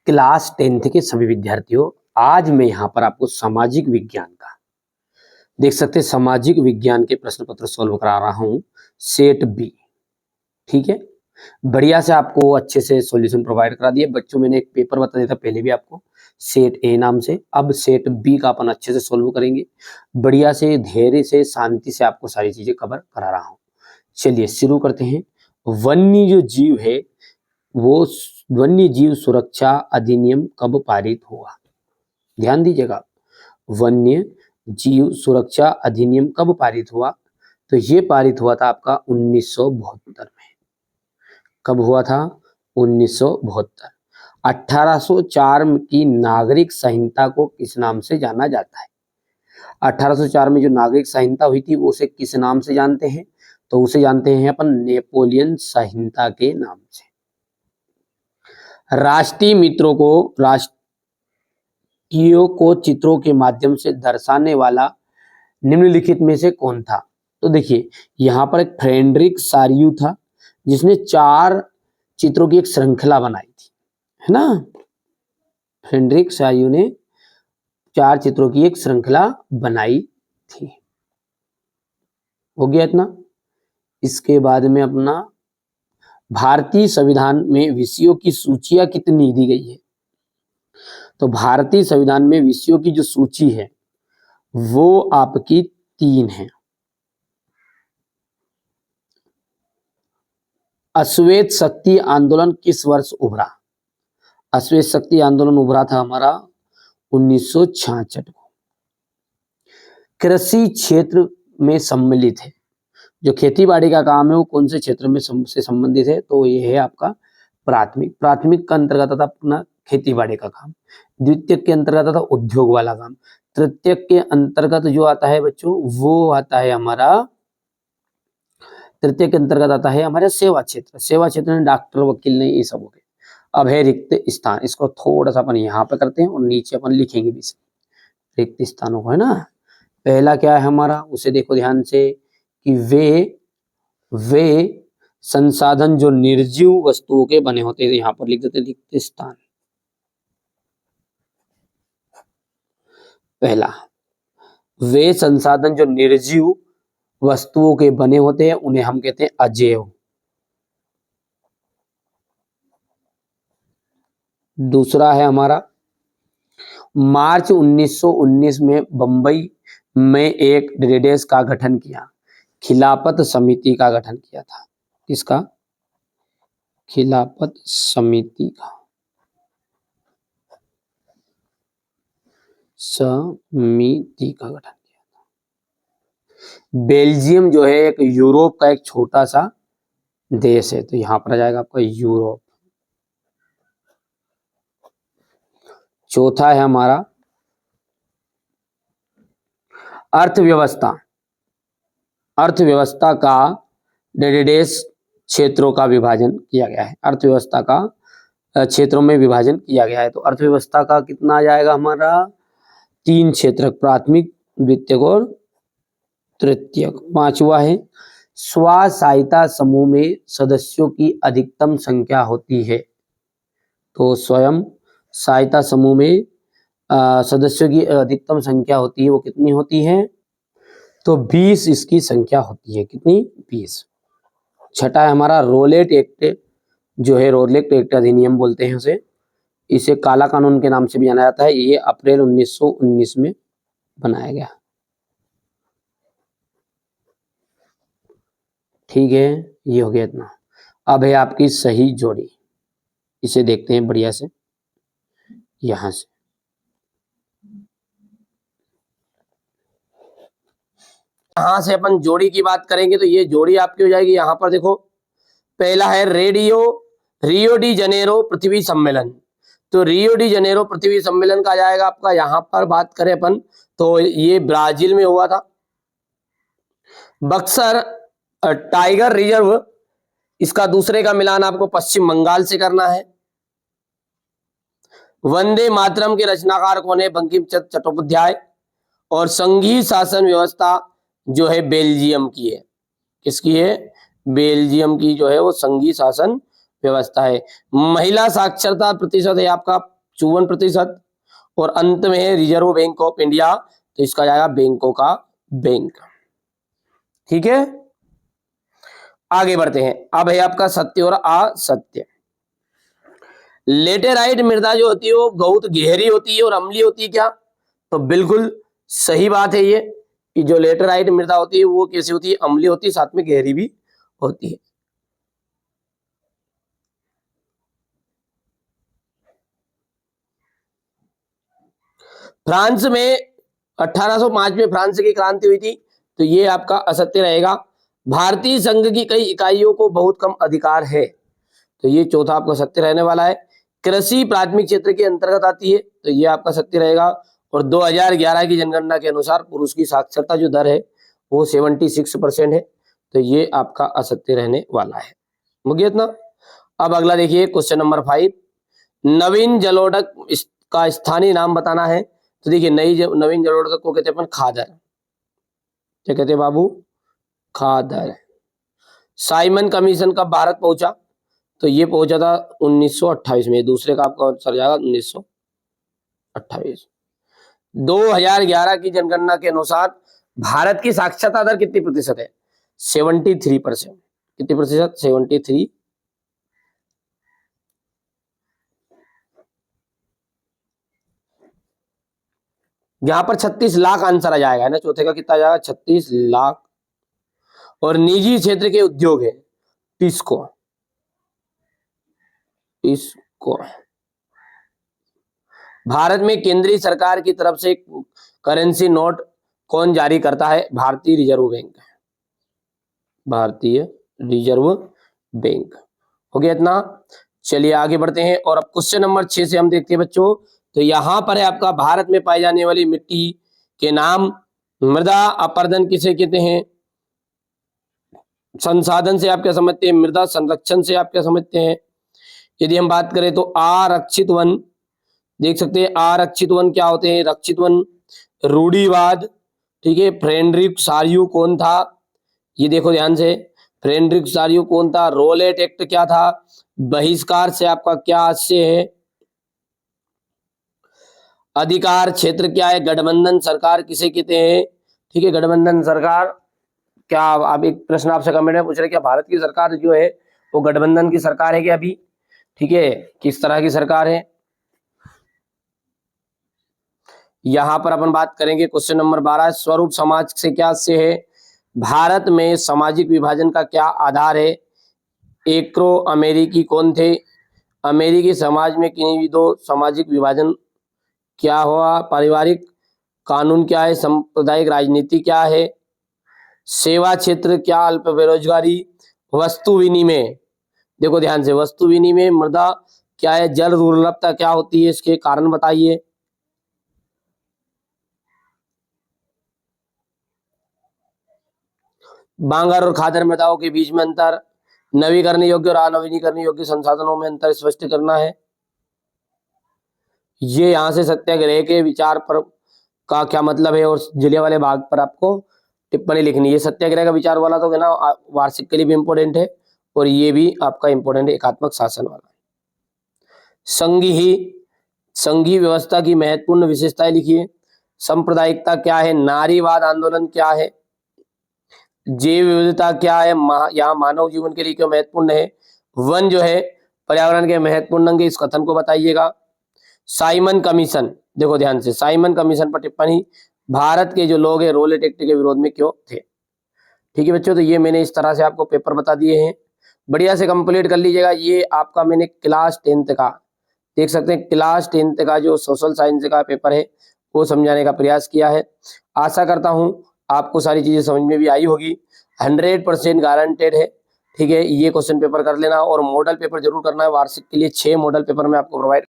Class 10th के सभी विद्यार्थियों, आज मैं यहाँ पर आपको सामाजिक विज्ञान का देख सकते हैं, सामाजिक विज्ञान के प्रश्न पत्र सॉल्व करा रहा हूँ सेट बी। ठीक है, बढ़िया से आपको अच्छे से सॉल्यूशन प्रोवाइड करा दिए बच्चों। मैंने एक पेपर बता दिया था पहले भी आपको, सेट ए नाम से। अब सेट बी का अपन अच्छे से सॉल्व करेंगे, बढ़िया से धैर्य से शांति से आपको सारी चीजें कवर करा रहा हूँ। चलिए शुरू करते हैं। वन्य जो जीव है वो वन्य जीव सुरक्षा अधिनियम कब पारित हुआ? ध्यान दीजिएगा, वन्य जीव सुरक्षा अधिनियम कब पारित हुआ? तो ये पारित हुआ था आपका 1972 में। कब हुआ था? 1972। 1804 की नागरिक संहिता को किस नाम से जाना जाता है? 1804 में जो नागरिक संहिता हुई थी वो उसे किस नाम से जानते हैं? तो उसे जानते हैं अपन नेपोलियन संहिता के नाम से। राष्ट्रीय मित्रों को चित्रों के माध्यम से दर्शाने वाला निम्नलिखित में से कौन था? तो देखिए यहाँ पर एक फ्रेडरिक सारियू था जिसने 4 चित्रों की एक श्रृंखला बनाई थी, है ना। फ्रेडरिक सारियू ने 4 चित्रों की एक श्रृंखला बनाई थी। हो गया इतना। इसके बाद में अपना भारतीय संविधान में विषयों की सूचियां कितनी दी गई है? तो भारतीय संविधान में विषयों की जो सूची है वो आपकी 3 है। अश्वेत शक्ति आंदोलन किस वर्ष उभरा? अश्वेत शक्ति आंदोलन उभरा था हमारा 1966 को। कृषि क्षेत्र में सम्मिलित है, जो खेती बाड़ी का काम है वो कौन से क्षेत्र में से संबंधित है? तो ये है आपका प्राथमिक का अंतर्गत आता अपना खेती बाड़ी का काम, द्वितीयक के अंतर्गत आता उद्योग वाला काम, तृतीयक के अंतर्गत जो आता है बच्चों वो आता है हमारा, तृतीय के अंतर्गत आता है हमारे सेवा क्षेत्र। सेवा क्षेत्र में डॉक्टर वकील नहीं, ये सब हो गए। अब है रिक्त स्थान, इसको थोड़ा सा अपन यहाँ पे करते हैं और नीचे अपन लिखेंगे भी रिक्त स्थानों को, है ना। पहला क्या है हमारा, उसे देखो ध्यान से कि वे संसाधन जो निर्जीव वस्तुओं के बने होते हैं, यहाँ पर लिख देते रिक्त स्थान। पहला, वे संसाधन जो निर्जीव वस्तुओं के बने होते हैं उन्हें हम कहते हैं अजैव। दूसरा है हमारा, मार्च 1919 में बंबई में एक डेटाबेस का गठन किया, खिलाफत समिति का गठन किया था। किसका? खिलाफत समिति का गठन किया था। बेल्जियम जो है एक यूरोप का एक छोटा सा देश है, तो यहां पर आ जाएगा आपका यूरोप। चौथा है हमारा अर्थव्यवस्था का डेटाबेस क्षेत्रों का विभाजन किया गया है। अर्थव्यवस्था का क्षेत्रों में विभाजन किया गया है। तो अर्थव्यवस्था का कितना आ जाएगा हमारा? 3 क्षेत्र, प्राथमिक, द्वितीयक और तृतीयक। 5वां है, स्व सहायता समूह में सदस्यों की अधिकतम संख्या होती है। तो स्वयं सहायता समूह में सदस्यों की अधिकतम संख्या होती है, वो कितनी होती है? तो 20 इसकी संख्या होती है। कितनी? 20। छठा है हमारा रोलेट एक्ट, जो है रोलेट एक्ट अधिनियम बोलते हैं उसे, इसे काला कानून के नाम से भी जाना जाता है। ये अप्रैल 1919 में बनाया गया। ठीक है, ये हो गया इतना। अब है आपकी सही जोड़ी, इसे देखते हैं बढ़िया से यहां से। यहां से अपन जोड़ी की बात करेंगे तो ये जोड़ी आपकी हो जाएगी। यहां पर देखो, पहला है रियो डी जनेरो पृथ्वी सम्मेलन। तो रियो डी जनेरो पृथ्वी सम्मेलन का जाएगा आपका, यहां पर बात करें अपन तो ये ब्राजील में हुआ था। बक्सर टाइगर रिजर्व, इसका दूसरे का मिलान आपको पश्चिम बंगाल से करना है। वंदे मातरम के रचनाकार कौन है? बंकिम चंद्र चट्टोपाध्याय। और संघीय शासन व्यवस्था जो है बेल्जियम की है। किसकी है? बेल्जियम की जो है वो संघीय शासन व्यवस्था है। महिला साक्षरता प्रतिशत है आपका 54%। और अंत में है रिजर्व बैंक ऑफ इंडिया, तो इसका जाएगा बैंकों का बैंक। ठीक है, आगे बढ़ते हैं। अब है आपका सत्य और असत्य। लेटेराइट मृदा जो होती है वो बहुत गहरी होती है और अम्लीय होती है क्या? तो बिल्कुल सही बात है ये, कि जो लेटेराइट मृदा होती है वो कैसी होती है? अम्लीय होती है, साथ में गहरी भी होती है। फ्रांस में 1805 में फ्रांस की क्रांति हुई थी, तो ये आपका असत्य रहेगा। भारतीय संघ की कई इकाइयों को बहुत कम अधिकार है, तो ये चौथा आपका सत्य रहने वाला है। कृषि प्राथमिक क्षेत्र के अंतर्गत आती है, तो ये आपका सत्य रहेगा। और 2011 की जनगणना के अनुसार पुरुष की साक्षरता जो दर है वो 76% है, तो ये आपका असत्य रहने वाला है। हो गया इतना। अब अगला देखिए क्वेश्चन नंबर 5, नवीन जलोढ़क का स्थानीय नाम बताना है। तो देखिए नवीन जलोढ़क को कहते हैं अपन खादर। क्या कहते हैं बाबू? खादर। साइमन कमीशन कब भारत पहुंचा? तो ये पहुंचा था 1928 में। दूसरे का आपका सर जाएगा 1928। 2011 की जनगणना के अनुसार भारत की साक्षरता दर कितनी प्रतिशत है? 73%। कितनी प्रतिशत? 73। यहां पर 36 लाख आंसर आ जाएगा, है ना। चौथे का कितना आ जाएगा? 36 लाख। और निजी क्षेत्र के उद्योग है टिस्को। भारत में केंद्रीय सरकार की तरफ से करेंसी नोट कौन जारी करता है? भारतीय रिजर्व बैंक। भारतीय रिजर्व बैंक। हो गया इतना। चलिए आगे बढ़ते हैं। और अब क्वेश्चन नंबर 6 से हम देखते हैं बच्चों। तो यहां पर है आपका भारत में पाई जाने वाली मिट्टी के नाम। मृदा अपरदन किसे कहते हैं? संसाधन से आप क्या समझते हैं? मृदा संरक्षण से आप क्या समझते हैं? यदि हम बात करें तो आरक्षित वन, देख सकते हैं आरक्षित वन क्या होते हैं? रक्षित वन, रूढ़िवाद, ठीक है। फ्रेडरिक सारियू कौन था? ये देखो ध्यान से, फ्रेडरिक सारियू कौन था? रोलेट एक्ट क्या था? बहिष्कार से आपका क्या आशय है? अधिकार क्षेत्र क्या है? गठबंधन सरकार किसे कहते हैं? ठीक है, गठबंधन सरकार। क्या आप एक प्रश्न आपसे कमेंट में पूछ रहे, क्या भारत की सरकार जो है वो गठबंधन की सरकार है क्या अभी? ठीक है, किस तरह की सरकार है? यहां पर अपन बात करेंगे क्वेश्चन नंबर 12, स्वरूप समाज से क्या से है? भारत में सामाजिक विभाजन का क्या आधार है? एग्रो अमेरिकी कौन थे? अमेरिकी समाज में किन्हीं भी दो सामाजिक विभाजन क्या हुआ? पारिवारिक कानून क्या है? सांप्रदायिक राजनीति क्या है? सेवा क्षेत्र क्या? अल्प बेरोजगारी। वस्तु विनिमय, देखो ध्यान से, वस्तु विनिमय। मृदा क्या है? जल दुर्लभता क्या होती है? इसके कारण बताइए। बांगर और खादर मृदाओं के बीच में अंतर। नवीकरण योग्य और अनवीनीकरण योग्य संसाधनों में अंतर स्पष्ट करना है। ये यहां से सत्याग्रह के विचार पर का क्या मतलब है और जलियांवाला बाग पर आपको टिप्पणी लिखनी है। सत्याग्रह का विचार वाला तो है ना, वार्षिक के लिए भी इंपॉर्टेंट है और ये भी आपका इंपॉर्टेंट है, एकात्मक शासन वाला। संघीय व्यवस्था की महत्वपूर्ण विशेषताएं लिखिए। सांप्रदायिकता क्या है? नारीवाद आंदोलन क्या है? जैव विविधता क्या है? यहाँ मानव जीवन के लिए क्यों महत्वपूर्ण है? वन जो है पर्यावरण के महत्वपूर्ण अंग है, इस कथन को बताइएगा। साइमन कमीशन, देखो ध्यान से, साइमन कमीशन पर टिप्पणी। भारत के जो लोग हैं रोलेट एक्ट के विरोध में क्यों थे? ठीक है बच्चों, तो ये मैंने इस तरह से आपको पेपर बता दिए हैं, बढ़िया से कंप्लीट कर लीजिएगा। ये आपका मैंने क्लास 10th का, देख सकते हैं क्लास 10th का जो सोशल साइंस का पेपर है वो समझाने का प्रयास किया है। आशा करता हूं आपको सारी चीजें समझ में भी आई होगी। 100% गारंटेड है। ठीक है, ये क्वेश्चन पेपर कर लेना और मॉडल पेपर जरूर करना है। वार्षिक के लिए 6 मॉडल पेपर मैं आपको प्रोवाइड